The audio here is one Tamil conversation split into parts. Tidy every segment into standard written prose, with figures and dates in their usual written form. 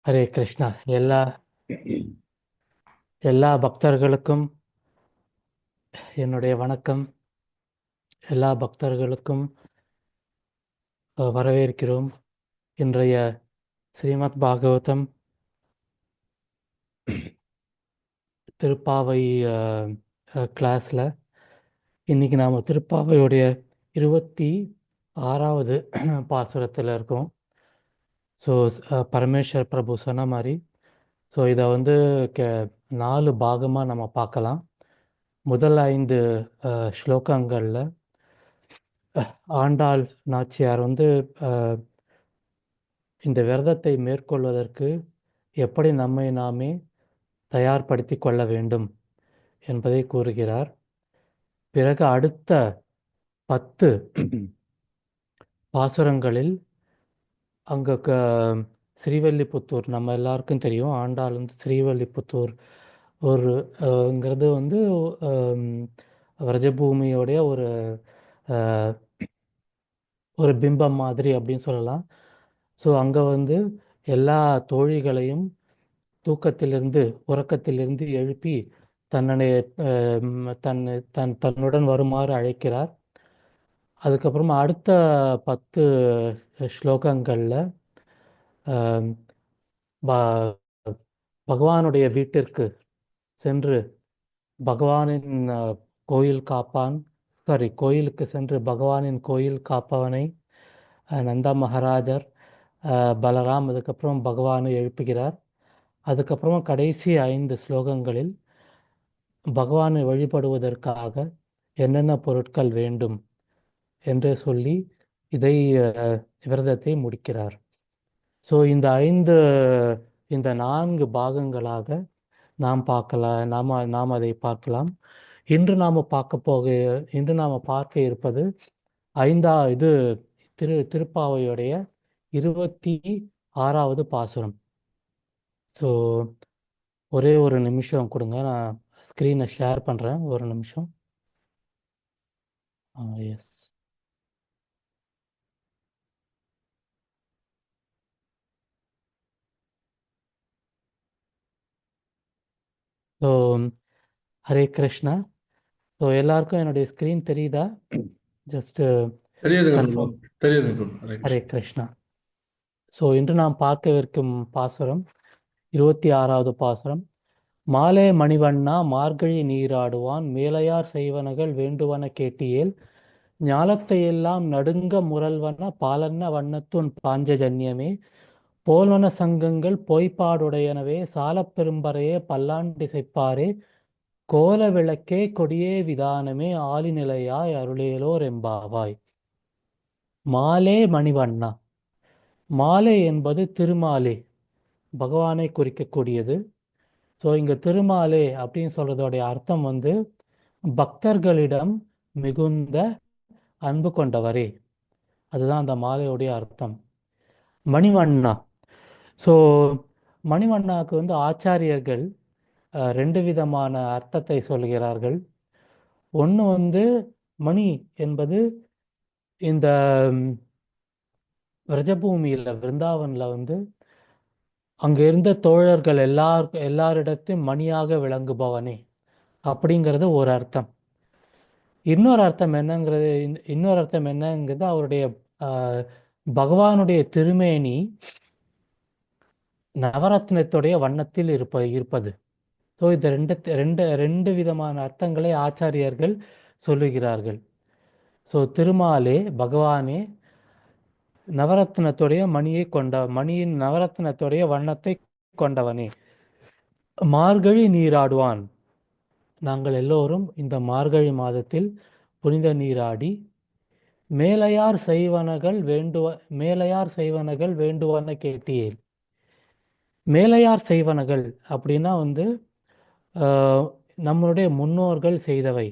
ஹரே கிருஷ்ணா. எல்லா எல்லா பக்தர்களுக்கும் என்னுடைய வணக்கம். எல்லா பக்தர்களுக்கும் வரவேற்கிறோம். இன்றைய ஸ்ரீமத் பாகவதம் திருப்பாவை கிளாஸில் இன்னைக்கு நாம் திருப்பாவையுடைய 26வது பாசுரத்தில் இருக்கோம். ஸோ பரமேஸ்வர் பிரபு சொன்ன மாதிரி இதை வந்து கே 4 பாகமாக நம்ம பார்க்கலாம். முதல் 5 ஸ்லோகங்களில் ஆண்டாள் நாச்சியார் வந்து அஹ், இந்த விரதத்தை மேற்கொள்வதற்கு எப்படி நம்மை நாமே தயார்படுத்தி கொள்ள வேண்டும் என்பதை கூறுகிறார். பிறகு அடுத்த 10 பாசுரங்களில் அங்கே ஸ்ரீவல்லிபுத்தூர் நம்ம எல்லாருக்கும் தெரியும். ஆண்டாள் வந்து ஸ்ரீவல்லிபுத்தூர் ஒரு ங்கிறது வந்து ஆம், விரஜபூமியோடைய அஹ், ஒரு பிம்பம் மாதிரி அப்படின்னு சொல்லலாம். ஸோ அங்கே வந்து எல்லா தோழிகளையும் தூக்கத்திலிருந்து உறக்கத்திலிருந்து எழுப்பி தன்னுடைய தன் தன்னுடன் வருமாறு அழைக்கிறார். அதுக்கப்புறமா அடுத்த 10 ஸ்லோகங்களில் பகவானுடைய வீட்டிற்கு சென்று பகவானின் கோயில் காப்பான் கோயிலுக்கு சென்று பகவானின் கோயில் காப்பவனை நந்தா மகாராஜர் பலராம் அதுக்கப்புறம் பகவானை எழுப்புகிறார். அதுக்கப்புறமா கடைசி 5 ஸ்லோகங்களில் பகவானை வழிபடுவதற்காக என்னென்ன பொருட்கள் வேண்டும் என்று சொல்லி இதை விரதத்தை முடிக்கிறார். ஸோ இந்த 4 பாகங்களாக நாம் அதை பார்க்கலாம். இன்று நாம் பார்க்க இருப்பது இது திருப்பாவையுடைய 26வது பாசுரம். ஸோ ஒரே ஒரு நிமிஷம் கொடுங்க, நான் ஸ்க்ரீனை ஷேர் பண்ணுறேன். ஒரு நிமிஷம். Yes. So Hare Krishna. So எல்லாருக்கும் என்னுடைய ஸ்க்ரீன் தெரியுதா? ஜஸ்ட் தெரியுதுங்க பிரபு. கன்ஃபார்ம். தெரியுதுங்க பிரபு. ஹரே ஹரே கிருஷ்ணா. கிருஷ்ணா. ஸோ இன்று நாம் பார்க்கவிருக்கும் பாசுரம் 26வது பாசுரம். மாலே மணிவண்ணா மார்கழி நீராடுவான் மேலையார் செய்வனகள் வேண்டுவன கேட்டியேல் ஞாலத்தையெல்லாம் நடுங்க முரல்வன பாலன்ன வண்ணத்துன் பாஞ்சஜன்யமே போல்வன சங்கங்கள் பொய்ப்பாடுடையனவே சாலப் பெரும்பறையே பல்லாண்டிசைப்பாரே கோல விளக்கே கொடியே விதானமே ஆலிநிலையாய் அருளேலோர் எம்பாவாய். மாலே மணிவண்ணா. மாலே என்பது திருமாலே, பகவானை குறிக்கக்கூடியது. ஸோ இங்கே திருமாலே அப்படின்னு சொல்றதோடைய அர்த்தம் வந்து பக்தர்களிடம் மிகுந்த அன்பு கொண்டவரே. அதுதான் அந்த மாலையுடைய அர்த்தம். மணிவண்ணா. ஸோ மணிவண்ணாவுக்கு வந்து ஆச்சாரியர்கள் 2 விதமான அர்த்தத்தை சொல்கிறார்கள். ஒன்று வந்து மணி என்பது இந்த விரஜபூமியில் விருந்தாவனில் வந்து அங்கே இருந்த தோழர்கள் எல்லாரிடத்தையும் மணியாக விளங்குபவனே அப்படிங்கிறது ஒரு அர்த்தம். இன்னொரு அர்த்தம் என்னங்கிறது அவருடைய ஆஹ், பகவானுடைய திருமேனி நவரத்னத்துடைய வண்ணத்தில் இருப்பது. ஸோ இந்த ரெண்டு விதமான அர்த்தங்களை ஆச்சாரியர்கள் சொல்லுகிறார்கள். ஸோ திருமாலே பகவானே மணியின் நவரத்னத்துடைய வண்ணத்தை கொண்டவனே. மார்கழி நீராடுவான். நாங்கள் எல்லோரும் இந்த மார்கழி மாதத்தில் புனித நீராடி மேலையார் செய்வனகள் வேண்டுவன கேட்டியேல். மேலையார் செய்வனகள் அப்படின்னா வந்து ஆஹ், நம்மளுடைய முன்னோர்கள் செய்தவை.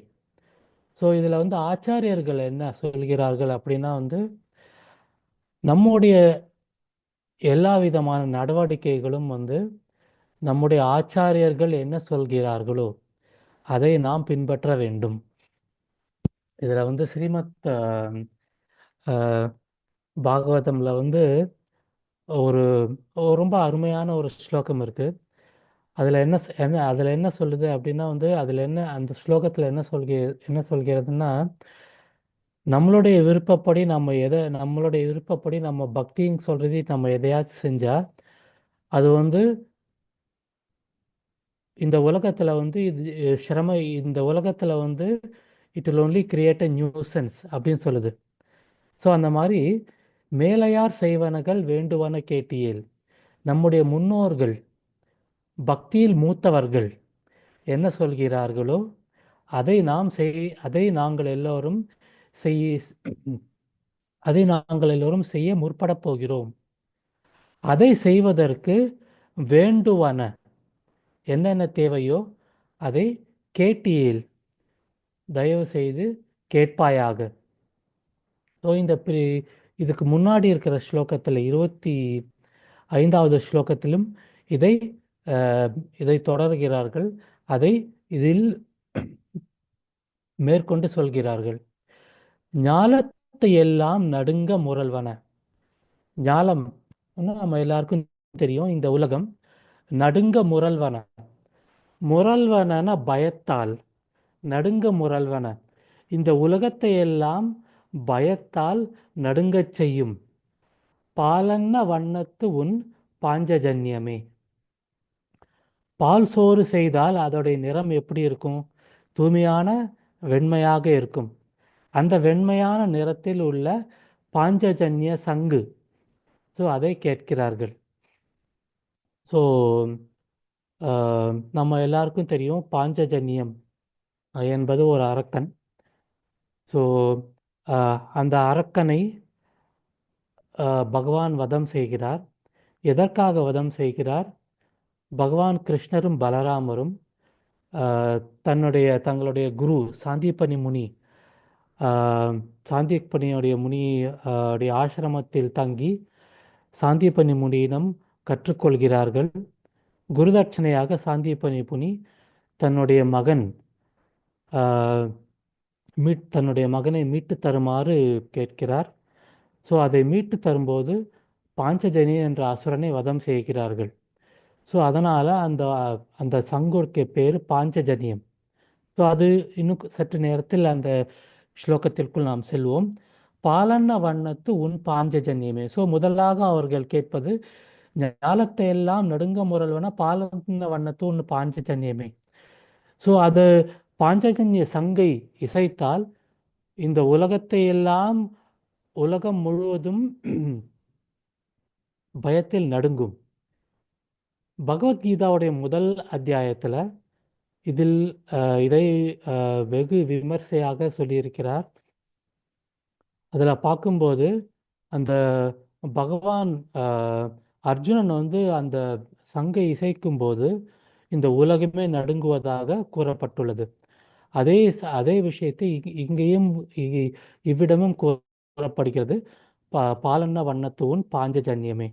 ஸோ இதில் வந்து ஆச்சாரியர்கள் என்ன சொல்கிறார்கள் அப்படின்னா வந்து நம்முடைய எல்லா விதமான நடவடிக்கைகளும் வந்து நம்முடைய ஆச்சாரியர்கள் என்ன சொல்கிறார்களோ அதை நாம் பின்பற்ற வேண்டும். இதில் வந்து ஸ்ரீமத் பாகவதம்ல வந்து ஒரு ரொம்ப அருமையான ஒரு ஸ்லோகம் இருக்கு. அதில் என்ன சொல்லுது அப்படின்னா வந்து அதில் என்ன அந்த ஸ்லோகத்தில் என்ன சொல்கிறதுன்னா, நம்மளுடைய விருப்பப்படி நம்ம பக்தின்னு சொல்றது நம்ம எதையாச்சும் செஞ்சா அது வந்து இந்த உலகத்துல வந்து இந்த உலகத்துல வந்து it will only create a nuisance அப்படின்னு சொல்லுது. ஸோ அந்த மாதிரி மேலையார் செய்வனகள் வேண்டுவன கேட்டியேல். நம்முடைய முன்னோர்கள் பக்தியில் மூத்தவர்கள் என்ன சொல்கிறார்களோ அதை நாங்கள் எல்லோரும் செய் அதை நாங்கள் எல்லோரும் செய்ய முற்படப் போகிறோம். அதை செய்வதற்கு வேண்டுவன என்னென்ன தேவையோ அதை கேட்டியேல், தயவு செய்து கேட்பாயாக. ஸோ இதுக்கு முன்னாடி இருக்கிற ஸ்லோகத்தில் 25வது ஸ்லோகத்திலும் இதை அஹ், இதை தொடர்கிறார்கள். அதை இதில் மேற்கொண்டு சொல்கிறார்கள். ஞாலத்தை எல்லாம் நடுங்க முரல்வன. ஞாலம் நம்ம எல்லாருக்கும் தெரியும். இந்த உலகம் நடுங்க முரல்வன. முரல்வன பயத்தால், நடுங்க முரல்வன இந்த உலகத்தை எல்லாம் பயத்தால் நடுங்கச் செய்யும் பாலன்ன வண்ணத்து உன் பாஞ்சஜன்யமே. பால் சோறு செய்தால் அதோடைய நிறம் எப்படி இருக்கும்? தூய்மையான வெண்மையாக இருக்கும். அந்த வெண்மையான நிறத்தில் உள்ள பாஞ்சஜன்ய சங்கு. ஸோ அதை கேட்கிறார்கள். ஸோ நம்ம எல்லாருக்கும் தெரியும் பாஞ்சஜன்யம் என்பது ஒரு அரக்கன். ஸோ அந்த அரக்கனை பகவான் வதம் செய்கிறார். எதற்காக வதம் செய்கிறார்? பகவான் கிருஷ்ணரும் பலராமரும் ஆஹ், தங்களுடைய குரு சாந்தீபனி முனி, ஆஹ், சாந்தீபனியுடைய முனி உடைய ஆசிரமத்தில் தங்கி சாந்தீபனி முனியிடம் கற்றுக்கொள்கிறார்கள். குருதட்சணையாக சாந்தீபனி முனி தன்னுடைய மகன் ஆஹ், தன்னுடைய மகனை மீட்டு தருமாறு கேட்கிறார். ஸோ அதை மீட்டு தரும்போது பாஞ்சஜனி என்ற அசுரனை வதம் செய்கிறார்கள். ஸோ அதனால் அந்த சங்குக்கு பேர் பாஞ்சஜன்யம். ஸோ அது இன்னும் சற்று நேரத்தில் அந்த ஸ்லோகத்திற்குள் நாம் செல்வோம். பாலன்ன வண்ணத்து உன் பாஞ்சஜன்யமே. ஸோ முதலாக அவர்கள் கேட்பது ஞாலத்தை எல்லாம் நடுங்க முரல்வன பாலன்ன வண்ணத்து உன் பாஞ்சஜன்யமே. ஸோ அது பாஞ்சஜன்ய சங்கை இசைத்தால் இந்த உலகத்தை எல்லாம், உலகம் முழுவதும் பயத்தில் நடுங்கும். பகவத்கீதாவுடைய முதல் அத்தியாயத்தில் இதை வெகு விமர்சையாக சொல்லியிருக்கிறார். அதில் பார்க்கும்போது அந்த பகவான் அர்ஜுனன் வந்து அந்த சங்கை இசைக்கும் போது இந்த உலகமே நடுங்குவதாக கூறப்பட்டுள்ளது. அதே விஷயத்தை இங்கேயும் இவ்விடமும் கூறப்படுகிறது. பாலன்ன வண்ணத்துவன் பாஞ்சஜன்யமே.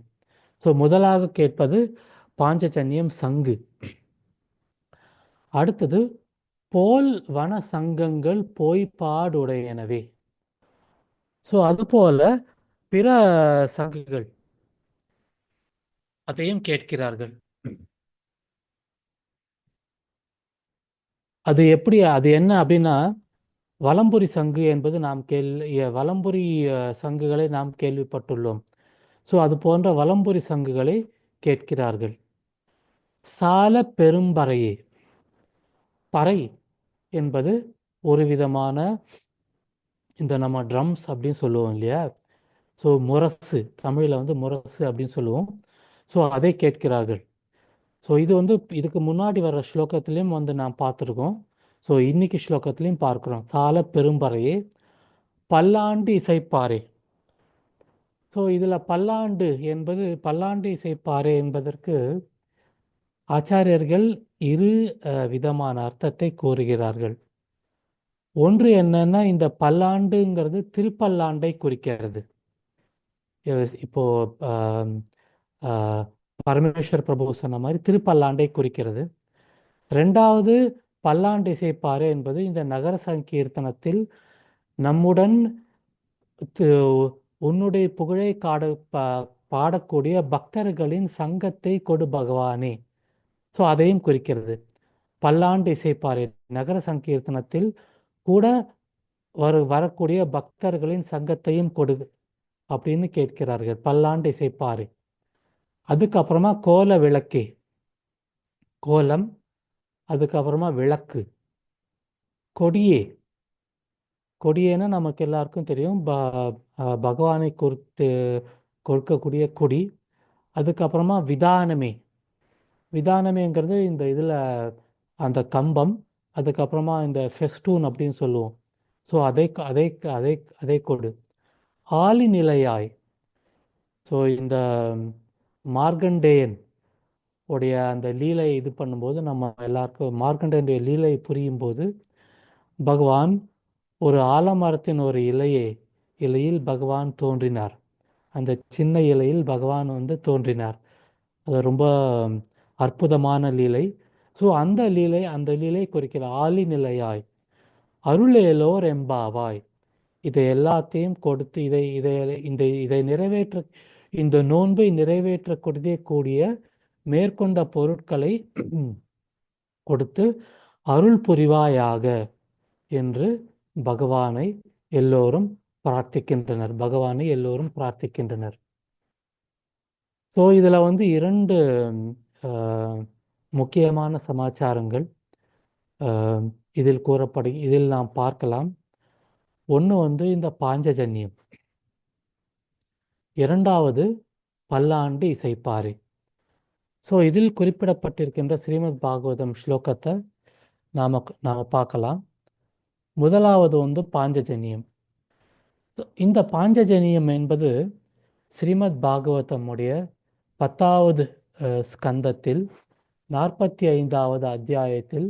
ஸோ முதலாக கேட்பது பாஞ்சஜன்யம் சங்கு. அடுத்தது போல் வன சங்கங்கள் போய்ப்பாடுடையனவே. ஸோ அதுபோல பிற சங்குகள் அதையும் கேட்கிறார்கள். அது என்ன அப்படின்னா, வலம்புரி சங்கு என்பது வலம்புரி சங்குகளை நாம் கேள்விப்பட்டுள்ளோம். ஸோ அது போன்ற வலம்புரி சங்குகளை கேட்கிறார்கள். சால பெரும்பறையே. பறை என்பது ஒரு விதமான இந்த நம்ம ட்ரம்ஸ் அப்படின்னு சொல்லுவோம் இல்லையா? ஸோ முரசு, தமிழில் வந்து முரசு அப்படின்னு சொல்லுவோம். ஸோ அதை கேட்கிறார்கள். ஸோ இது வந்து இதுக்கு முன்னாடி வர்ற ஸ்லோகத்திலையும் வந்து நாம் பார்த்துருக்கோம். ஸோ இன்னைக்கு ஸ்லோகத்திலையும் பார்க்குறோம். சால பெரும்பறையே பல்லாண்டு இசைப்பாரே. ஸோ இதில் பல்லாண்டு இசைப்பாரே என்பதற்கு ஆச்சாரியர்கள் இரு விதமான அர்த்தத்தை கூறுகிறார்கள். ஒன்று என்னன்னா, இந்த பல்லாண்டுங்கிறது திருப்பல்லாண்டை குறிக்கிறது. இப்போ ஆம், ஆ, பரமேஸ்வர் பிரபு சொன்ன மாதிரி திருப்பல்லாண்டை குறிக்கிறது. ரெண்டாவது, பல்லாண்டு இசைப்பாறை என்பது இந்த நகர சங்கீர்த்தனத்தில் நம்முடன் து- உன்னுடைய புகழை பாடக்கூடிய பக்தர்களின் சங்கத்தை கொடு பகவானே. ஸோ அதையும் குறிக்கிறது. பல்லாண்டு இசைப்பாரே, நகர சங்கீர்த்தனத்தில் கூட வரக்கூடிய பக்தர்களின் சங்கத்தையும் கொடு அப்படின்னு கேட்கிறார்கள். பல்லாண்டு இசைப்பாரே. அதுக்கப்புறமா கோல விளக்கே, கோலம், அதுக்கப்புறமா விளக்கு, கொடியே. கொடியேன்னா நமக்கு எல்லாருக்கும் தெரியும், பகவானை கொடுக்கக்கூடிய கொடி. அதுக்கப்புறமா விதானமே. விதானமேங்கிறது இந்த இதில் அந்த கம்பம், அதுக்கப்புறமா இந்த ஃபெஸ்டூன் அப்படின்னு சொல்லுவோம். ஸோ அதை அதை அதை அதை கொடு. ஆலி நிலையாய். ஸோ இந்த மார்க்கண்டேயன் உடைய அந்த லீலை இது பண்ணும்போது, நம்ம எல்லாருக்கும் மார்க்கண்டேயனுடைய லீலை புரியும் போது, பகவான் ஒரு ஆலமரத்தின் ஒரு இலையில் பகவான் தோன்றினார். அந்த சின்ன இலையில் பகவான் தோன்றினார். அது ரொம்ப அற்புதமான லீலை. ஸோ அந்த லீலை குறிக்கிற ஆலி நிலையாய். அருளேலோர் எம்பாவாய். இதை எல்லாத்தையும் கொடுத்து இதை நிறைவேற்ற, இந்த நோன்பை நிறைவேற்றக்கூடிய மேற்கொண்ட பொருட்களை கொடுத்து அருள் புரிவாயாக என்று பகவானை எல்லோரும் பிரார்த்திக்கின்றனர். ஸோ இதில் இரண்டு முக்கியமான சமாச்சாரங்கள் இதில் நாம் பார்க்கலாம். ஒன்று இந்த பாஞ்சஜன்யம், இரண்டாவது பல்லாண்டு இசைப்பாரி. ஸோ இதில் குறிப்பிடப்பட்டிருக்கின்ற ஸ்ரீமத் பாகவதம் ஸ்லோகத்தை நாம் பார்க்கலாம். முதலாவது பாஞ்சஜன்யம். இந்த பாஞ்சஜன்யம் என்பது ஸ்ரீமத் பாகவதமுடைய 10வது ஸ்கந்தத்தில் 45வது அத்தியாயத்தில்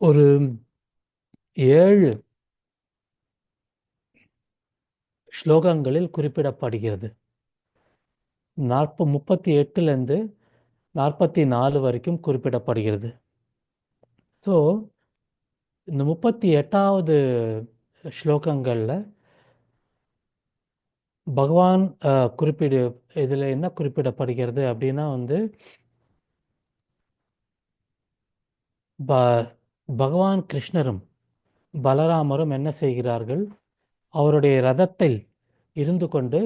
ஒரு 7 ஸ்லோகங்களில் குறிப்பிடப்படுகிறது. 38லேருந்து 44 வரைக்கும் குறிப்பிடப்படுகிறது. ஸோ இந்த 38வது ஸ்லோகங்களில் பகவான் இதில் என்ன குறிப்பிடப்படுகிறது அப்படின்னா பகவான் கிருஷ்ணரும் பலராமரும் என்ன செய்கிறார்கள், அவருடைய ரதத்தில் இருந்து கொண்டு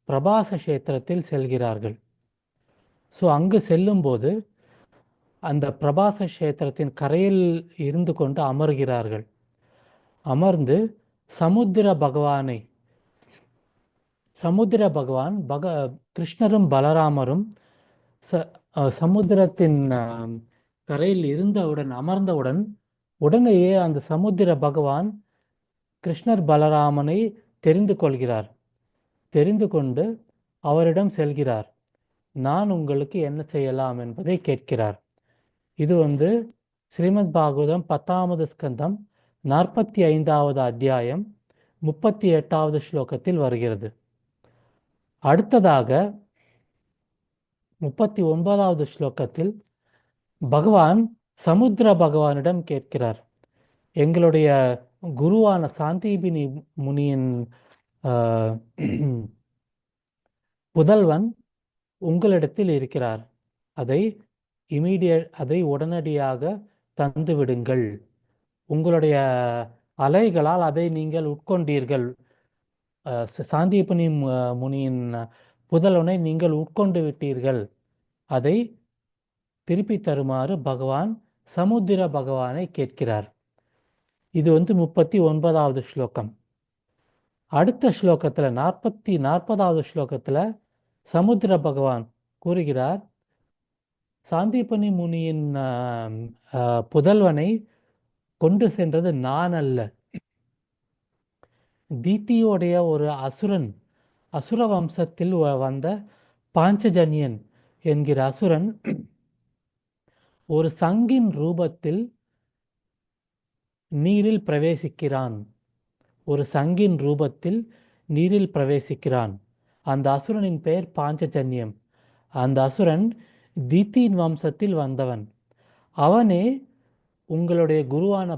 பிரபாச கஷேத்திரத்தில் செல்கிறார்கள். ஸோ அங்கு செல்லும்போது அந்த பிரபாச கஷேத்திரத்தின் கரையில் இருந்து கொண்டு அமர்கிறார்கள். அமர்ந்து சமுத்திர பகவான் கிருஷ்ணரும் பலராமரும் சமுத்திரத்தின் கரையில் அமர்ந்தவுடன் உடனேயே அந்த சமுத்திர பகவான் கிருஷ்ணர் பலராமனை தெரிந்து கொள்கிறார். தெரிந்து கொண்டு அவரிடம் செல்கிறார். நான் உங்களுக்கு என்ன செய்யலாம் என்பதை கேட்கிறார். இது ஸ்ரீமத் பாகவதம் 10வது ஸ்கந்தம் 45வது அத்தியாயம் 38வது ஸ்லோகத்தில் வருகிறது. அடுத்ததாக 39வது ஸ்லோகத்தில் பகவான் சமுத்திர பகவானிடம் கேட்கிறார், எங்களுடைய குருவான சாந்தீபினி முனியின் புதல்வன் உங்களிடத்தில் இருக்கிறார். அதை உடனடியாக தந்து விடுங்கள். உங்களுடைய அலைகளால் அதை நீங்கள் உட்கொண்டீர்கள். சாந்தீபனி முனியின் புதல்வனை நீங்கள் உட்கொண்டு விட்டீர்கள். அதை திருப்பி தருமாறு பகவான் சமுத்திர பகவானை கேட்கிறார். இது 39வது ஸ்லோகம். அடுத்த ஸ்லோகத்தில் 40வது ஸ்லோகத்தில் சமுத்திர பகவான் கூறுகிறார், சாந்தீபனி முனியின் புதல்வனை கொண்டு சென்றது நான் அல்ல, தீத்தியோடைய ஒரு அசுர வம்சத்தில் வந்த பாஞ்சஜன்யன் என்கிற அசுரன் ஒரு சங்கின் ரூபத்தில் நீரில் பிரவேசிக்கிறான். அந்த அசுரனின் பெயர் பாஞ்சஜன்யம். அந்த அசுரன் தீத்தியின் வம்சத்தில் வந்தவன். அவனே உங்களுடைய குருவான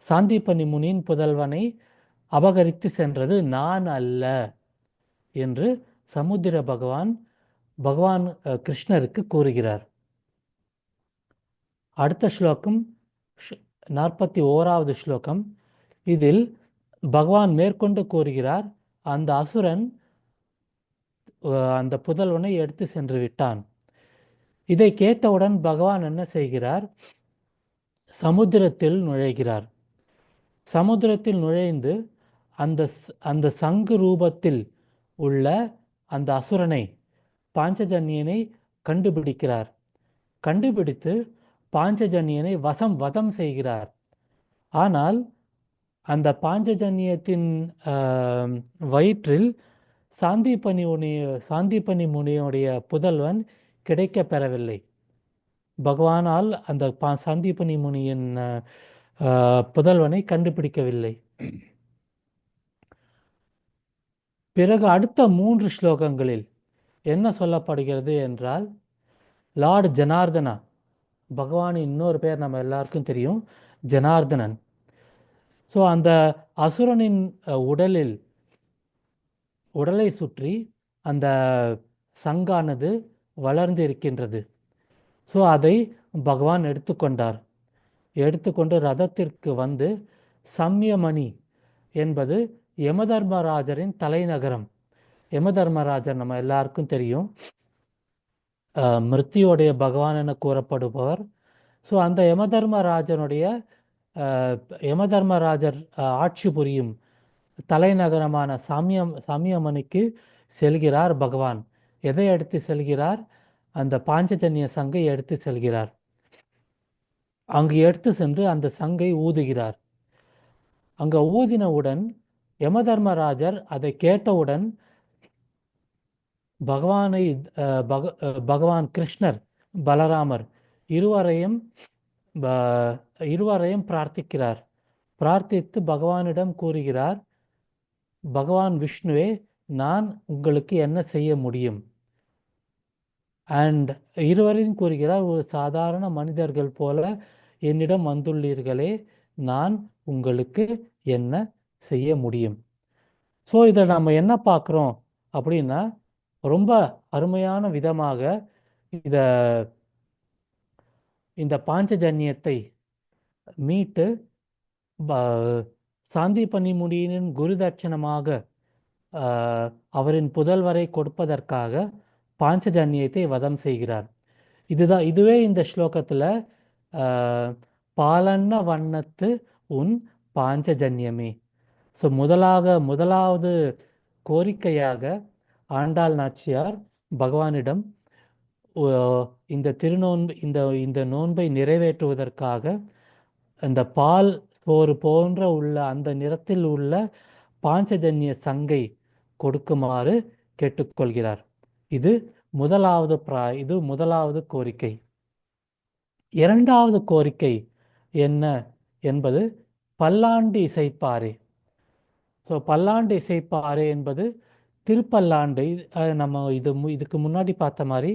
சாந்தீபனி முனியின் புதல்வனை அபகரித்து சென்றது நான் அல்ல என்று சமுத்திர பகவான் பகவான் கிருஷ்ணருக்கு கூறுகிறார். அடுத்த ஸ்லோகம் 41வது ஸ்லோகம். இதில் பகவான் மேற்கொண்டு கூறுகிறார், அந்த அசுரன் அந்த புதல்வனை எடுத்து சென்று விட்டான். இதை கேட்டவுடன் பகவான் என்ன செய்கிறார்? சமுத்திரத்தில் நுழைகிறார். சமுத்திரத்தில் நுழைந்து அந்த அந்த சங்கு ரூபத்தில் உள்ள அந்த அசுரனை, பாஞ்சஜன்யனை கண்டுபிடிக்கிறார். கண்டுபிடித்து பாஞ்சஜன்யனை வதம் செய்கிறார். ஆனால் அந்த பாஞ்சஜன்யத்தின் வயிற்றில் சாந்திபனி முனியுடைய புதல்வன் கிடைக்கப் பெறவில்லை. பகவானால் அந்த சாந்திபனி முனியின் புதல்வனை கண்டுபிடிக்கவில்லை. பிறகு அடுத்த 3 ஸ்லோகங்களில் என்ன சொல்லப்படுகிறது என்றால், லார்ட் ஜனார்தனா, பகவானின் இன்னொரு பேர் நம்ம எல்லாருக்கும் தெரியும், ஜனார்தனன். ஸோ அந்த அசுரனின் உடலை சுற்றி அந்த சங்கானது வளர்ந்து இருக்கின்றது. ஸோ அதை பகவான் எடுத்துக்கொண்டு ரதத்திற்கு வந்து, சம்யமணி என்பது யமதர்மராஜரின் தலைநகரம். யமதர்மராஜர் நம்ம எல்லாருக்கும் தெரியும், மிருத்தியோடைய பகவான் என கூறப்படுபவர். ஸோ அந்த யமதர்மராஜர் ஆட்சி புரியும் தலைநகரமான சம்யமணிக்கு செல்கிறார் பகவான். எதை எடுத்து செல்கிறார்? அந்த பாஞ்சஜன்ய சங்கை எடுத்து செல்கிறார். அங்கு எடுத்து சென்று அந்த சங்கை ஊதுகிறார். அங்க ஊதினவுடன் யமதர்மராஜர் அதை கேட்டவுடன் பகவான் கிருஷ்ணர், பலராமர் இருவரையும் பிரார்த்திக்கிறார். பிரார்த்தித்து பகவானிடம் கூறுகிறார், பகவான் விஷ்ணுவே, நான் உங்களுக்கு என்ன செய்ய முடியும்? அண்ட் இருவரையும் கூறுகிறார், ஒரு சாதாரண மனிதர்கள் போல என்னிடம் வந்துள்ளீர்களே, நான் உங்களுக்கு என்ன செய்ய முடியும்? ஸோ இதை நம்ம என்ன பார்க்குறோம் அப்படின்னா, ரொம்ப அருமையான விதமாக இந்த பாஞ்சஜன்யத்தை மீட்டு சாந்திபனி முனியின் குருதட்சணமாக அவரின் புதல்வரை கொடுப்பதற்காக பாஞ்சஜன்யத்தை வதம் செய்கிறார். இதுவே இந்த ஸ்லோகத்தில் பாலன்ன வண்ணத்து உன் பாஞ்சஜன்யமே. ஸோ முதலாவது கோரிக்கையாக ஆண்டாள் நாச்சியார் பகவானிடம் இந்த திருநோன்பு இந்த நோன்பை நிறைவேற்றுவதற்காக அந்த பால் சோறு போன்ற உள்ள அந்த நிறத்தில் உள்ள பாஞ்சஜன்ய சங்கை கொடுக்குமாறு கேட்டுக்கொள்கிறார். இது முதலாவது கோரிக்கை. இரண்டாவது கோரிக்கை என்ன என்பது பல்லாண்டு இசைப்பாரே. ஸோ பல்லாண்டு இசைப்பாரே என்பது திருப்பல்லாண்டு. நம்ம இதுக்கு முன்னாடி பார்த்த மாதிரி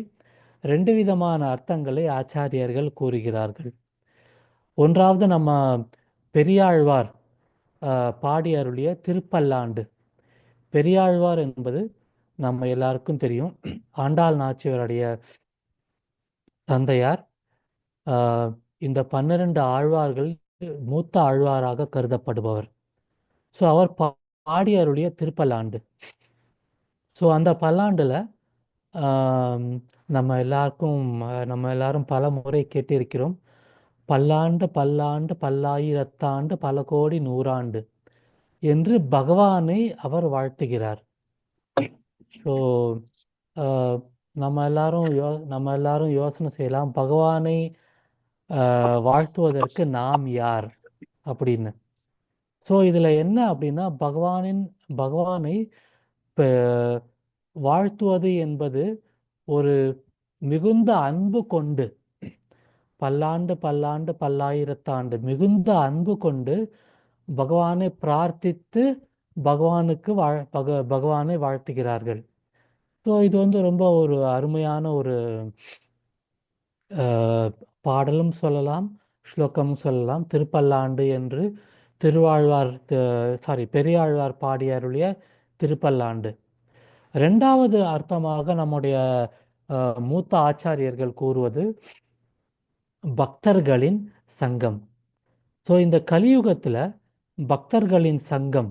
2 விதமான அர்த்தங்களை ஆச்சாரியர்கள் கூறுகிறார்கள். ஒன்றாவது நம்ம பெரியாழ்வார் பாடி அருளிய திருப்பல்லாண்டு. பெரியாழ்வார் என்பது நம்ம எல்லாருக்கும் தெரியும், ஆண்டாள் நாச்சியாருடைய தந்தையார். இந்த 12 ஆழ்வார்கள் மூத்த ஆழ்வாராக கருதப்படுபவர். ஸோ அவர் பாடி அருளிய திருப்பல்லாண்டு. ஸோ அந்த பல்லாண்டில் நம்ம எல்லாரும் பல முறை கேட்டிருக்கிறோம், பல்லாண்டு பல்லாண்டு பல்லாயிரத்தாண்டு பல கோடி நூறாண்டு என்று பகவானை அவர் வாழ்த்துகிறார். ஸோ நம்ம எல்லாரும் யோசனை செய்யலாம், பகவானை வாழ்த்துவதற்கு நாம் யார் அப்படின்னு. ஸோ இதில் என்ன அப்படின்னா, பகவானை வாழ்த்துவது என்பது ஒரு மிகுந்த அன்பு கொண்டு, பல்லாண்டு பல்லாண்டு பல்லாயிரத்தாண்டு மிகுந்த அன்பு கொண்டு பகவானை பிரார்த்தித்து பகவானை வாழ்த்துகிறார்கள். ஸோ இது ரொம்ப ஒரு அருமையான ஒரு பாடலும் சொல்லலாம், ஸ்லோகமும் சொல்லலாம். திருப்பல்லாண்டு என்று திருவாழ்வார் பெரியாழ்வார் பாடி அருளிய திருப்பல்லாண்டு. ரெண்டாவது அர்த்தமாக நம்முடைய மூத்த ஆச்சாரியர்கள் கூறுவது பக்தர்களின் சங்கம். ஸோ இந்த கலியுகத்தில் பக்தர்களின் சங்கம்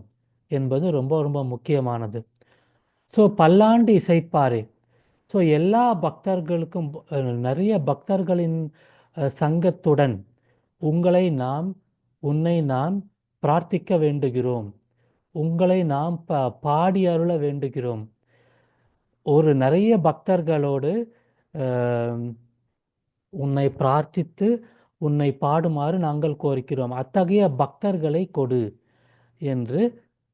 என்பது ரொம்ப ரொம்ப முக்கியமானது. ஸோ பல்லாண்டு இசைப்பாரே. ஸோ எல்லா பக்தர்களுக்கும் நிறைய பக்தர்களின் சங்கத்துடன் உன்னை நான் பிரார்த்திக்க வேண்டுகிறோம், உங்களை நாம் பாடி அருள வேண்டுகிறோம். ஒரு நிறைய பக்தர்களோடு அஹ், உன்னை பிரார்த்தித்து உன்னை பாடுமாறு நாங்கள் கோரிக்கிறோம், அத்தகைய பக்தர்களை கொடு என்று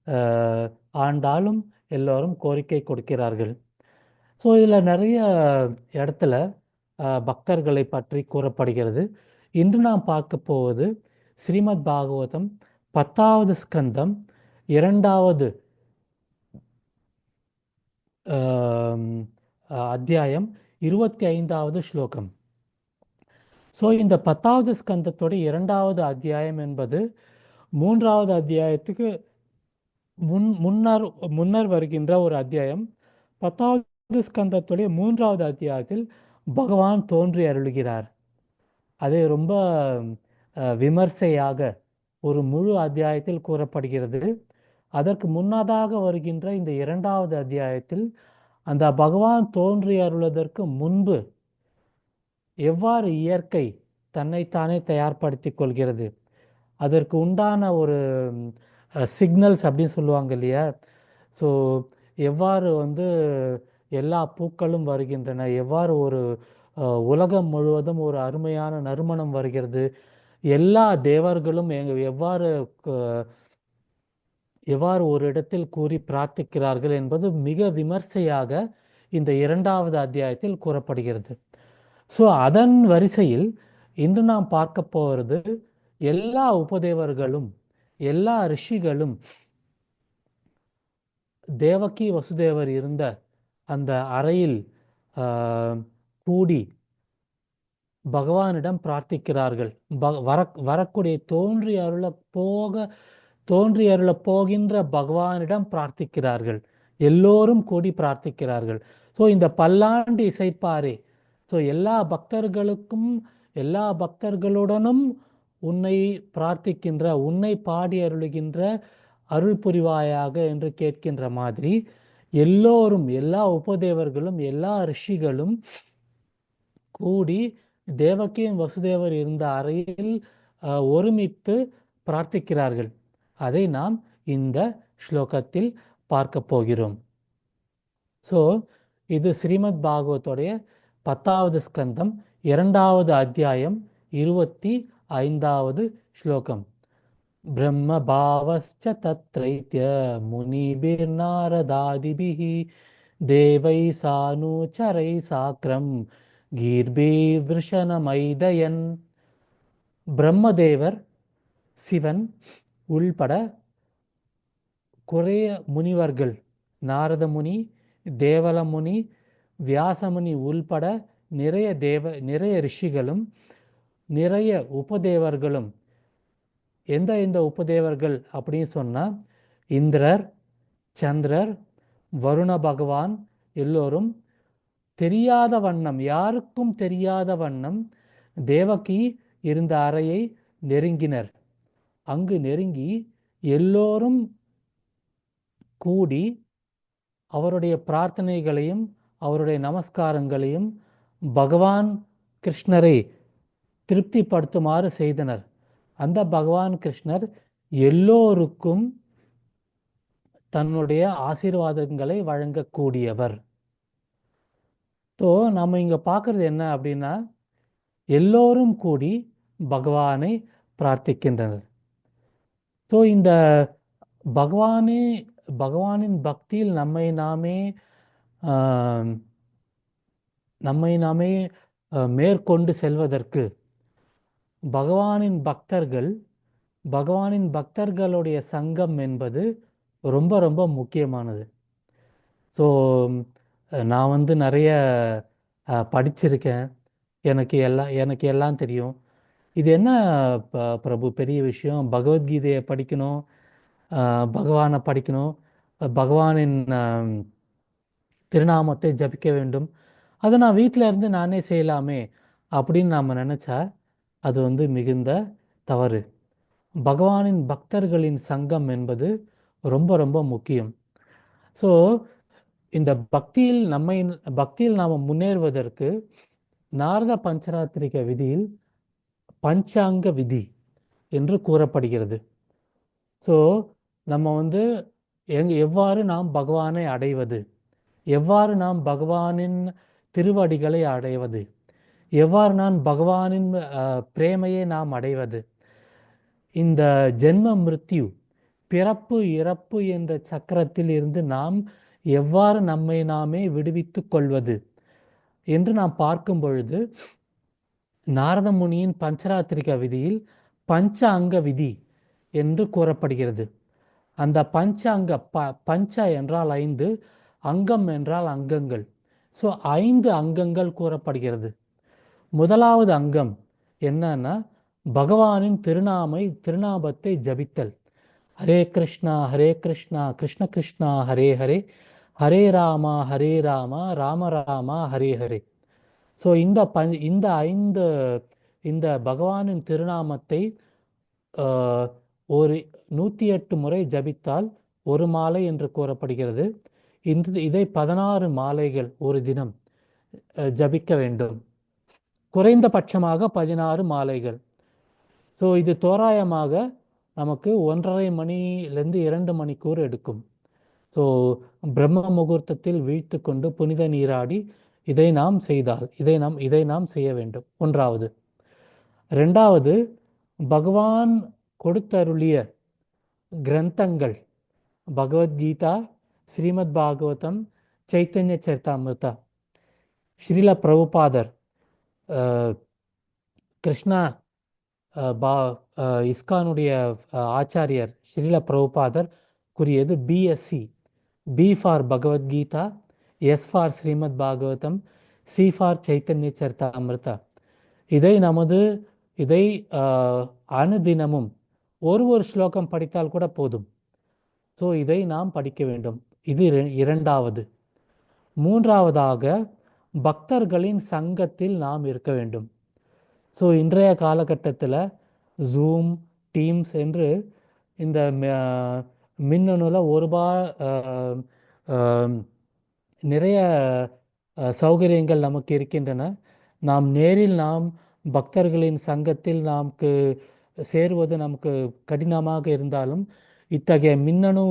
அஹ், ஆண்டாலும் எல்லோரும் கோரிக்கை கொடுக்கிறார்கள். ஸோ இதில் நிறைய இடத்துல பக்தர்களை பற்றி கூறப்படுகிறது. இன்று நாம் பார்க்க போவது ஸ்ரீமத் பாகவதம் 10வது ஸ்கந்தம் 2வது அத்தியாயம் 25வது ஸ்லோகம். ஸோ இந்த 10வது ஸ்கந்தத்தோட 2வது அத்தியாயம் என்பது 3வது அத்தியாயத்துக்கு முன்னர் வருகின்ற ஒரு அத்தியாயம். 10வது ஸ்கந்தத்துடைய 3வது அத்தியாயத்தில் பகவான் தோன்றி அருளுகிறார். அது ரொம்ப விமர்சையாக ஒரு முழு அத்தியாயத்தில் கூறப்படுகிறது. அதற்கு முன்னதாக வருகின்ற இந்த 2வது அத்தியாயத்தில் அந்த பகவான் தோன்றி அருள்வதற்கு முன்பு எவ்வாறு இயற்கை தன்னைத்தானே தயார்படுத்தி கொள்கிறது, அதற்கு உண்டான ஒரு சிக்னல்ஸ் அப்படின்னு சொல்லுவாங்க இல்லையா. ஸோ எவ்வாறு எல்லா பூக்களும் வருகின்றன, எவ்வாறு ஒரு உலகம் முழுவதும் ஒரு அருமையான நறுமணம் வருகிறது, எல்லா தேவர்களும் எவ்வாறு ஒரு இடத்தில் கூறி பிரார்த்திக்கிறார்கள் என்பது மிக விமர்சையாக இந்த 2வது அத்தியாயத்தில் கூறப்படுகிறது. ஸோ அதன் வரிசையில் இன்று நாம் பார்க்க போகிறது எல்லா உபதேவர்களும் எல்லா ரிஷிகளும் தேவகி வசுதேவர் இருந்த அந்த அறையில் கூடி பகவானிடம் பிரார்த்திக்கிறார்கள். வரக்கூடிய தோன்றி அருள போகின்ற பகவானிடம் பிரார்த்திக்கிறார்கள். எல்லோரும் கூடி பிரார்த்திக்கிறார்கள். ஸோ இந்த பல்லாண்டு இசைப்பாரே. ஸோ எல்லா பக்தர்களுடனும் உன்னை பிரார்த்திக்கின்ற, உன்னை பாடி அருளுகின்ற அருள் புரிவாயாக என்று கேட்கின்ற மாதிரி எல்லோரும், எல்லா உபதேவர்களும் எல்லா ரிஷிகளும் கூடி தேவகியும் வசுதேவர் இருந்த அறையில் ஒருமித்து பிரார்த்திக்கிறார்கள். அதை நாம் இந்த ஸ்லோகத்தில் பார்க்க போகிறோம். ஸோ இது ஸ்ரீமத் பாகவத்துடைய 10வது ஸ்கந்தம் 2வது அத்தியாயம் 25வது ஸ்லோகம். பிரம்ம பாவஸ்ச தத்ரைத்ய முனிபிர்நாரதாதிபிஹி தேவை சானுச்சரை சாக்ரம் கீர்பி விருஷனமைதயன். பிரம்மதேவர், சிவன் உள்பட குறைய முனிவர்கள், நாரத முனி, தேவல முனி, வியாசமுனி உள்பட நிறைய ரிஷிகளும் நிறைய உபதேவர்களும். எந்த உபதேவர்கள் அப்படின்னு சொன்னால் இந்திரர், சந்திரர், வருண பகவான் எல்லோரும் தெரியாத வண்ணம், யாருக்கும் தெரியாத வண்ணம் தேவகி இருந்த அறையை நெருங்கினர். அங்கு நெருங்கி எல்லோரும் கூடி அவருடைய பிரார்த்தனைகளையும் அவருடைய நமஸ்காரங்களையும் பகவான் கிருஷ்ணரை திருப்திப்படுத்துமாறு செய்தனர். அந்த பகவான் கிருஷ்ணர் எல்லோருக்கும் தன்னுடைய ஆசீர்வாதங்களை வழங்கக்கூடியவர். ஸோ நம்ம இங்கே பார்க்குறது என்ன அப்படின்னா, எல்லோரும் கூடி பகவானை பிரார்த்திக்கின்றனர். ஸோ இந்த பகவானின் பக்தியில் நம்மை நாமே மேற்கொண்டு செல்வதற்கு பகவானின் பக்தர்களுடைய சங்கம் என்பது ரொம்ப ரொம்ப முக்கியமானது. ஸோ நான் நிறைய படிச்சிருக்கேன், எனக்கு எல்லாம் தெரியும். இது என்ன பிரபு பெரிய விஷயம்? பகவத்கீதையை படிக்கணும், பகவானை படிக்கணும், பகவானின் திருநாமத்தை ஜபிக்க வேண்டும். அதை நான் வீட்டில் இருந்து நானே செய்யலாமே அப்படின்னு நாம் நினச்சா அது வந்து மிகுந்த தவறு. பகவானின் பக்தர்களின் சங்கம் என்பது ரொம்ப ரொம்ப முக்கியம். ஸோ இந்த பக்தியில் நாம் முன்னேறுவதற்கு நாரத பஞ்சராத்திரிக விதியில் பஞ்சாங்க விதி என்று கூறப்படுகிறது. ஸோ நம்ம வந்து எவ்வாறு நாம் பகவானை அடைவது, எவ்வாறு நாம் பகவானின் திருவடிகளை அடைவது, எவ்வாறு நான் பகவானின் பிரேமையை நாம் அடைவது, இந்த ஜென்ம மிருத்யு பிறப்பு இறப்பு என்ற சக்கரத்தில் இருந்து நாம் எவ்வாறு நம்மை நாமே விடுவித்துக் கொள்வது என்று நாம் பார்க்கும் பொழுது நாரத முனியின் பஞ்சராத்திரிக விதியில் பஞ்ச அங்க விதி என்று கூறப்படுகிறது. அந்த பஞ்ச என்றால் 5, அங்கம் என்றால் அங்கங்கள். ஸோ 5 அங்கங்கள் கூறப்படுகிறது. முதலாவது அங்கம் என்னன்னா பகவானின் திருநாமத்தை ஜபித்தல். ஹரே கிருஷ்ணா கிருஷ்ண கிருஷ்ணா ஹரே ஹரே, ஹரே ராமா ராம ராமா ஹரே ஹரே. ஸோ இந்த 5 இந்த பகவானின் திருநாமத்தை ஒரு 108 முறை ஜபித்தால் ஒரு மாலை என்று கூறப்படுகிறது. இதை 16 மாலைகள் ஒரு தினம் ஜபிக்க வேண்டும். குறைந்தபட்சமாக 16 மாலைகள். ஸோ இது தோராயமாக நமக்கு 1.5 மணிலேருந்து 2 மணிக்கூர் எடுக்கும். ஸோ பிரம்ம முகூர்த்தத்தில் வீழ்த்து கொண்டு புனித நீராடி இதை நாம் செய்ய வேண்டும். ஒன்றாவது. ரெண்டாவது, பகவான் கொடுத்தருளிய கிரந்தங்கள் பகவத்கீதா, ஸ்ரீமத் பாகவதம், சைத்தன்ய சரிதாமிர்தா, ஸ்ரீல பிரபுபாதர், கிருஷ்ணா இஸ்கானுடைய ஆச்சாரியர் ஸ்ரீல பிரபுபாதர் கூறியது BSC. B for Bhagavad Gita, S for Srimad Bhagavatam, C for Chaitanya Charitamrita. இதை அனுதினமும் ஒரு ஸ்லோகம் படித்தால் கூட போதும். ஸோ இதை நாம் படிக்க வேண்டும். இது இரண்டாவது. மூன்றாவதாக பக்தர்களின் சங்கத்தில் நாம் இருக்க வேண்டும். ஸோ இன்றைய காலகட்டத்தில் ஜூம், டீம்ஸ் என்று இந்த மின்னணுல நிறைய சௌகரியங்கள் நமக்கு இருக்கின்றன. நாம் பக்தர்களின் சங்கத்தில் நமக்கு சேருவது நமக்கு கடினமாக இருந்தாலும் இத்தகைய மின்னணு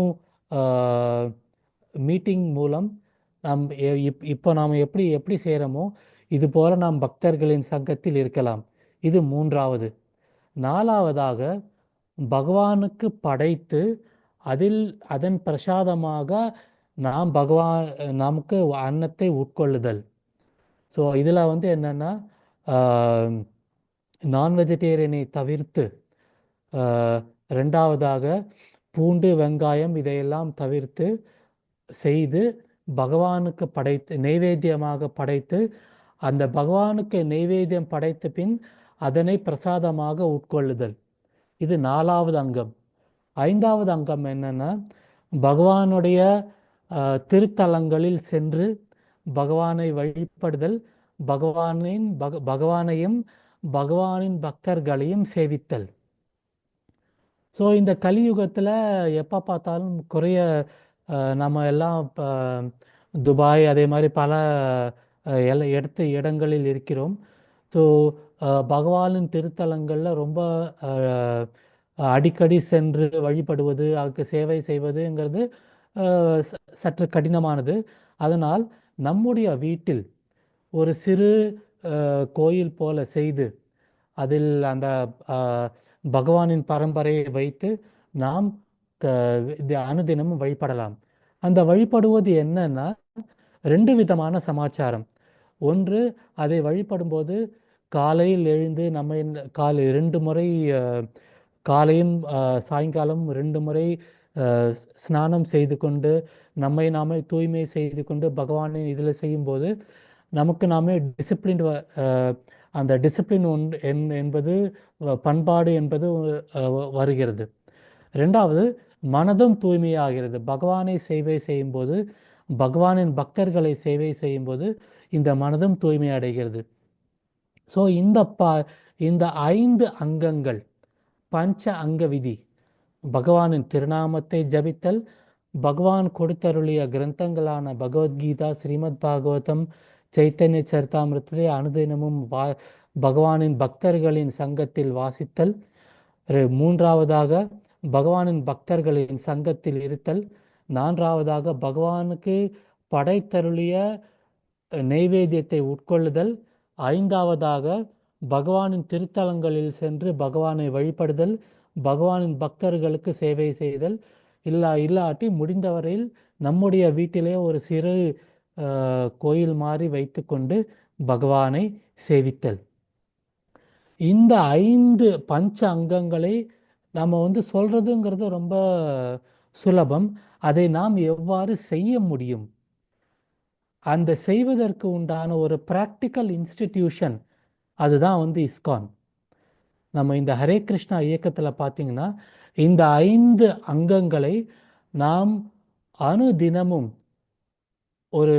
மீட்டிங் மூலம் இப்போ நாம் எப்படி செய்கிறோமோ இது போல நாம் பக்தர்களின் சங்கத்தில் இருக்கலாம். இது மூன்றாவது. நாலாவதாக பகவானுக்கு படைத்து அதன் பிரசாதமாக நாம் நமக்கு அன்னத்தை உட்கொள்ளுதல். ஸோ இதில் என்னென்னா நான் வெஜிடேரியனை தவிர்த்து, ரெண்டாவதாக பூண்டு, வெங்காயம் இதையெல்லாம் தவிர்த்து செய்து பகவானுக்கு படைத்து நெய்வேத்தியமாக படைத்து அந்த பகவானுக்கு நெய்வேத்தியம் படைத்த பின் அதனை பிரசாதமாக உட்கொள்ளுதல். இது 4வது அங்கம். 5வது அங்கம் என்னன்னா பகவானுடைய திருத்தலங்களில் சென்று பகவானை வழிபடுதல், பகவானையும் பகவானின் பக்தர்களையும் சேவித்தல். ஸோ இந்த கலியுகத்தில் எப்போ பார்த்தாலும் நம்ம எல்லாம் துபாய் அதே மாதிரி பல இடங்களில் இருக்கிறோம். ஸோ பகவானின் திருத்தலங்களில் ரொம்ப அடிக்கடி சென்று வழிபடுவது, அதுக்கு சேவை செய்வதுங்கிறது சற்று கடினமானது. அதனால் நம்முடைய வீட்டில் ஒரு சிறு கோயில் போல செய்து அதில் அந்த பகவானின் பரம்பரையை வைத்து நாம் அனுதினமும் வழிபடலாம். அந்த வழிபடுவது என்னன்னா 2 விதமான சமாச்சாரம். ஒன்று, அதை வழிபடும்போது காலையில் எழுந்து நம்ம 2 முறை காலையும் சாயங்காலம் 2 முறை ஸ்நானம் செய்து கொண்டு நம்மை நாமே தூய்மை செய்து கொண்டு பகவானின் இதில் செய்யும்போது நமக்கு நாமே டிசிப்ளின் அந்த டிசிப்ளின் என்பது பண்பாடு என்பது வருகிறது. ரெண்டாவது, மனதும் தூய்மையாகிறது. பகவானை சேவை செய்யும்போது, பகவானின் பக்தர்களை சேவை செய்யும்போது இந்த மனதும் தூய்மை அடைகிறது. ஸோ இந்த 5 அங்கங்கள், பஞ்ச அங்க விதி, பகவானின் திருநாமத்தை ஜபித்தல், பகவான் கொடுத்தருளிய கிரந்தங்களான பகவத்கீதா, ஸ்ரீமத் பாகவதம், சைத்தன்ய சரிதாமிருத்தத்தை அனுதினமும் பகவானின் பக்தர்களின் சங்கத்தில் வாசித்தல், மூன்றாவதாக பகவானின் பக்தர்களின் சங்கத்தில் இருத்தல், நான்காவதாக பகவானுக்கு படைத்தருளிய நெய்வேத்தியத்தை உட்கொள்ளுதல், ஐந்தாவதாக பகவானின் திருத்தலங்களில் சென்று பகவானை வழிபடுதல், பகவானின் பக்தர்களுக்கு சேவை செய்தல், இல்லாட்டி முடிந்தவரையில் நம்முடைய வீட்டிலே ஒரு சிறு கோயில் மாதிரி வைத்துக்கொண்டு பகவானை சேவித்தல். இந்த 5 பஞ்ச அங்கங்களை நம்ம சொல்றதுங்கிறது ரொம்ப சுலபம். அதை நாம் எவ்வாறு செய்ய முடியும்? அந்த செய்வதற்கு உண்டான ஒரு பிராக்டிக்கல் இன்ஸ்டிடியூஷன் அதுதான் இஸ்கான். நம்ம இந்த ஹரே கிருஷ்ணா இயக்கத்தில் பார்த்தீங்கன்னா இந்த 5 அங்கங்களை நாம் அனுதினமும் ஒரு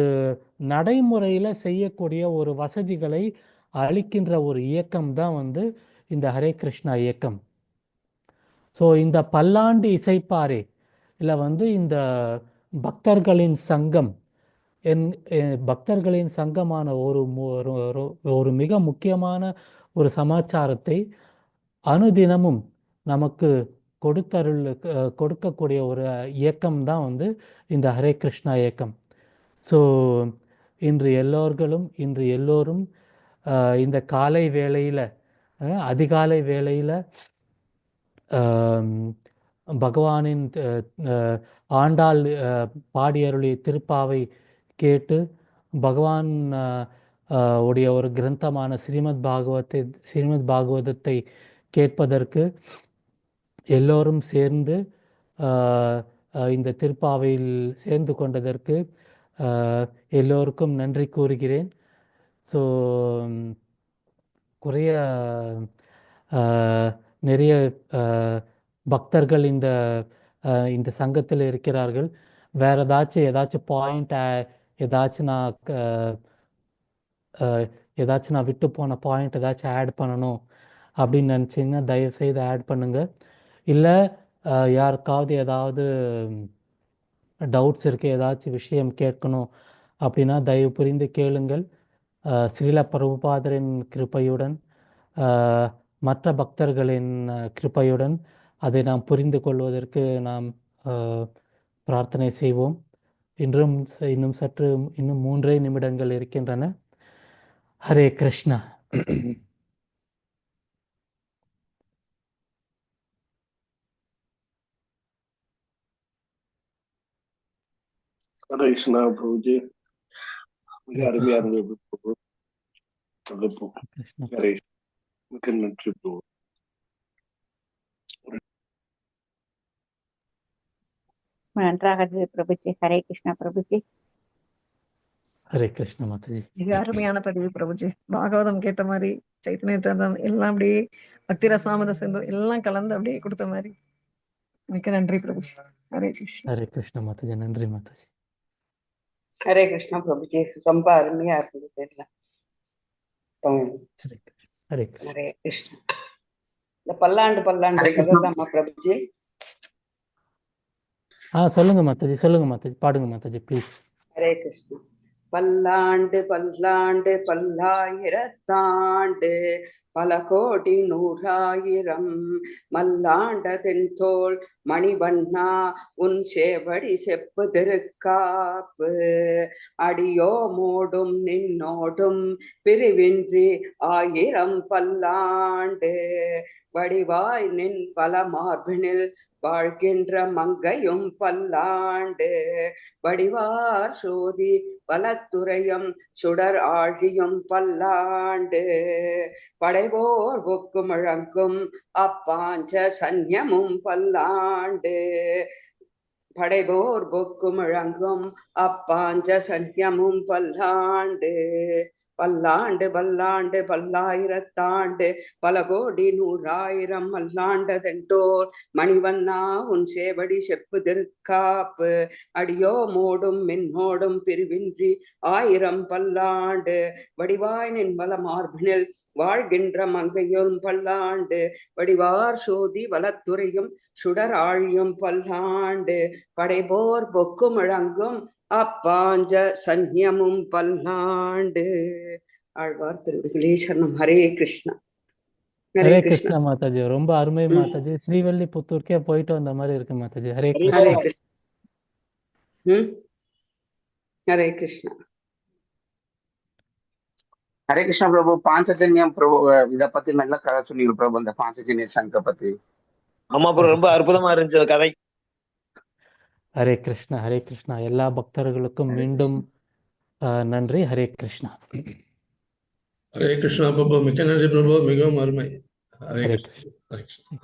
நடைமுறையில் செய்யக்கூடிய ஒரு வசதிகளை அளிக்கின்ற ஒரு இயக்கம் தான் இந்த ஹரே கிருஷ்ணா இயக்கம். ஸோ இந்த பல்லாண்டு இசைப்பாரே இல்லை இந்த பக்தர்களின் சங்கம், பக்தர்களின் சங்கமான ஒரு மிக முக்கியமான ஒரு சமாச்சாரத்தை அனுதினமும் நமக்கு கொடுக்கக்கூடிய ஒரு இயக்கம் தான் இந்த ஹரே கிருஷ்ணா இயக்கம். ஸோ இன்று எல்லோரும் இந்த காலை வேளையில், அதிகாலை வேளையில் பகவானின் ஆண்டாள் பாடியருளிய திருப்பாவை கேட்டு பகவான் உடைய ஒரு கிரந்தமான ஸ்ரீமத் பாகவதத்தை கேட்பதற்கு எல்லோரும் சேர்ந்து இந்த திருப்பாவையில் சேர்ந்து கொண்டதற்கு எல்லோருக்கும் நன்றி கூறுகிறேன். ஸோ நிறைய பக்தர்கள் இந்த சங்கத்தில் இருக்கிறார்கள். வேற ஏதாச்சும் பாயிண்ட், ஏதாச்சும் நான் விட்டு போன பாயிண்ட் ஏதாச்சும் ஆட் பண்ணணும் அப்படின்னு நினச்சிங்கன்னா தயவுசெய்து ஆட் பண்ணுங்க. இல்லை யாருக்காவது ஏதாவது டவுட்ஸ் இருக்குது, ஏதாச்சும் விஷயம் கேட்கணும் அப்படின்னா தயவு புரிந்து கேளுங்கள். ஸ்ரீல பிரபுபாதரின் கிருபையுடன், மற்ற பக்தர்களின் கிருபையுடன் அதை நாம் புரிந்து கொள்வதற்கு நாம் பிரார்த்தனை செய்வோம். இன்னும் 3 நிமிடங்கள் இருக்கின்றன. ஹரே கிருஷ்ணா. ஹரே கிருஷ்ணா பிரபுஜி, மிக அருமையா இருந்தது பிரபு. மிக நன்றி பிரபு. நன்றாக பிரபுஜி. ஹரே கிருஷ்ணா பிரபுஜி. ஹரே கிருஷ்ணா மாதாஜி. மிக அருமையான பதிவு பிரபுஜி. பாகவதம் கேட்ட மாதிரி, சைத்தன்ய எல்லாம் அப்படியே பக்தி ரசாமத சிந்து எல்லாம் கலந்து அப்படியே கொடுத்த மாதிரி. மிக்க நன்றி பிரபுஜி. ஹரே கிருஷ்ணா. ஹரே கிருஷ்ணா மாதாஜி. நன்றி மாதாஜி. ஹரே கிருஷ்ணா பிரபுஜி, ரொம்ப அருமையா இருந்தது எல்லாம். ஹரே கிருஷ்ணா. இந்த பல்லாண்டு சொல்லலாமா பிரபுஜி? சொல்லுங்க மாதாஜி, பாடுங்க மாதாஜி ப்ளீஸ். ஹரே கிருஷ்ணா. பல்லாண்டு பல்லாயிரத்தாண்டு பல கோடி 100,000 மல்லாண்டதின் தோல் மணிவண்ணா உன் சேவடி செப்பு திருக்காப்பு அடியோ மோடும் நின்னோடும் பிரிவின்றி 1000 பல்லாண்டு வடிவாய் நின் பல மார்பினில் வாழ்கின்ற மங்கையும் பல்லாண்டு வடிவார் சோதி பலத்துறையும் சுடர் ஆழியும் பல்லாண்டு படைவோர் ஒக்கு முழங்கும் அப்பாஞ்ச சன்யமும் பல்லாண்டு படைவோர் பொக்கு முழங்கும் அப்பாஞ்ச சன்யமும் பல்லாண்டு பல்லாண்டு பல்லாண்டு பல்லாயிரத்தாண்டு பல கோடி நூறாயிரம் அல்லாண்டதென்றோர் மணிவண்ணா உன் சேவடி செப்பு திருக்காப்பு அடியோ மோடும் மின்னோடும் பிரிவின்றி ஆயிரம் பல்லாண்டு வடிவாய் நின் வல மார்பினில் வாழ்கின்ற மங்கையும் பல்லாண்டு வடிவார் சோதி வலத்துறையும் சுடர் ஆழியும் பல்லாண்டு படைபோர் பொக்கு முழங்கும் அப்பாஞ்ச சன்யமும் பல்லாண்டு. ஆழ்வார் திருவிகளே சரணம். ஹரே கிருஷ்ணா. ஹரே கிருஷ்ணா மாதாஜி, ரொம்ப அருமை மாதாஜி. ஸ்ரீவல்லிபுத்தூருக்கே போயிட்டு வந்த மாதிரி இருக்கு மாதாஜி. ஹரே கிருஷ்ணா. ஹரே கிருஷ்ணா. ஹரே கிருஷ்ணா. हरे कृष्णा प्रभु पांचजन्य प्रभु இத பத்தி நல்ல கதை சொன்னீங்க பிரபு, இந்த பாஞ்சஜன்ய சங்க பத்தி. ஆமா ப்ரோ, ரொம்ப அற்புதமா இருந்துச்சு அந்த கதை. ஹரே கிருஷ்ணா. ஹரே கிருஷ்ணா. எல்லா பக்தர்களுக்கும் மீண்டும் நன்றி. ஹரே கிருஷ்ணா. ஹரே கிருஷ்ணா பிரபு, மிக்க நன்றி பிரபு, மிகவும் அருமை. ஹரே ஹரே கிருஷ்ணா. ஹரே கிருஷ்ணா.